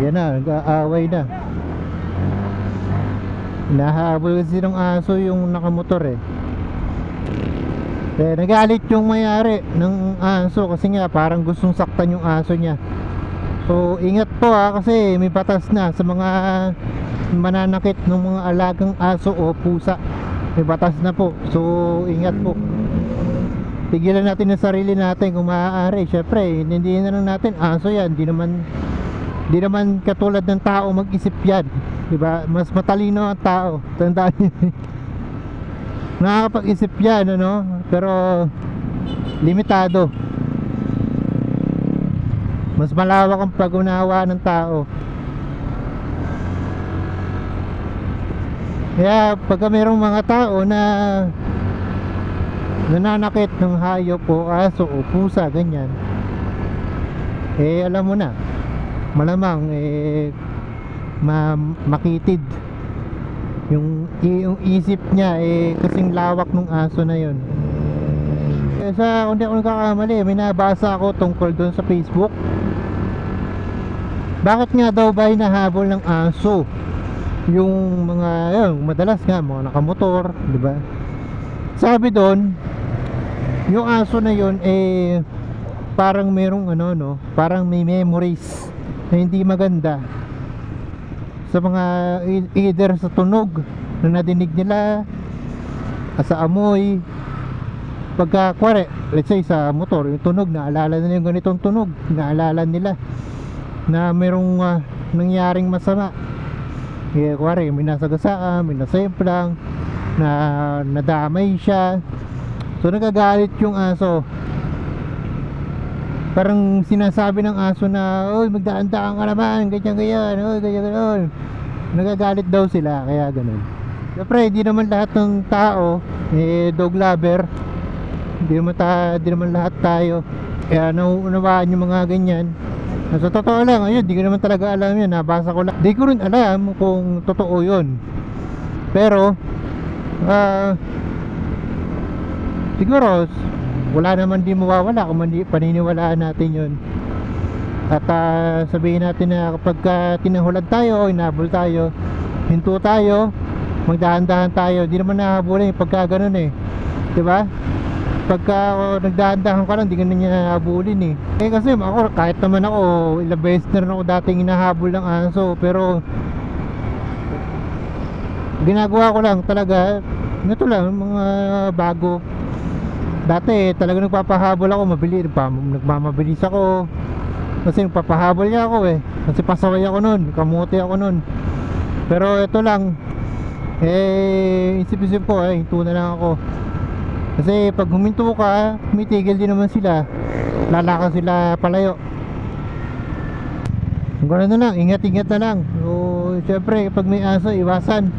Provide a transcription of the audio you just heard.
Yan na, nag-aaway na. Hinahabol kasi ng aso yung nakamotor eh. Nagalit yung may-ari ng aso kasi nga parang gustong saktan yung aso niya. So ingat po kasi may batas na sa mga mananakit ng mga alagang aso o pusa. May batas na po. So ingat po. Tigilan natin ang sarili natin kung maaari. Syempre, hindi na lang natin aso yan. Di naman katulad ng tao mag-isip yan. Diba? Mas matalino ang tao. Tandaan niyo. Nakakapag-isip yan, ano? Pero limitado. Mas malawak ang pag-unawa ng tao. Kaya pagka mayroong mga tao na nananakit ng hayop o aso o pusa, ganyan, alam mo na, malamang makitid yung isip niya kasing lawak ng aso na yun. Sa kung di ako nagkakamali, may nabasa ako tungkol doon sa Facebook. Bakit nga daw ba hinahabol ng aso yung mga madalas nga mga nakamotor, di ba? Sabi doon, yung aso na yun parang merong parang may memories na hindi maganda sa mga either sa tunog na nadinig nila, sa amoy. Pagka let's say sa motor, yung tunog, naalala nila yung ganitong tunog, naalala nila na merong nangyaring masama. Kuwari, may nasagasaan, may nasemplang, na nadamay siya. So nagagalit yung aso. Parang sinasabi ng aso na, oy, magdaan-daan ka naman, ganyan-ganyan, oy, ganyan-ganyan. Nagagalit daw sila, kaya ganun. Siyempre, hindi naman lahat ng tao dog lover. Hindi naman lahat tayo kaya nauunawaan yung mga ganyan. Sa totoo lang, ayun, di ko naman talaga alam yun. Nabasa ko lang. Di ko rin alam kung totoo yun. Pero siguro wala naman di mawawala kung paniniwalaan natin yun. At sabihin natin na kapag tinahulan tayo o inabol tayo, hinto tayo, magdahan-dahan tayo. Di naman nahabulin pagka ganun diba? Pagka nagdahan-dahan ka lang, di ka na niya nahabulin kasi ako, kahit naman ako ilang beses na rin ako dating hinahabol ng aso, pero ginagawa ko lang talaga ito lang, mga bago. Dati talaga nagpapahabol ako, nagmamabilis ako kasi nagpapahabol niya ako kasi pasaway ako nun, kamuti ako nun. Pero ito lang, isip-isip ko, hinto na lang ako. Kasi pag huminto ka, tumitigil din naman sila, lalakas sila palayo. Ganoon na lang, ingat-ingat na lang. So syempre pag may aso, iwasan.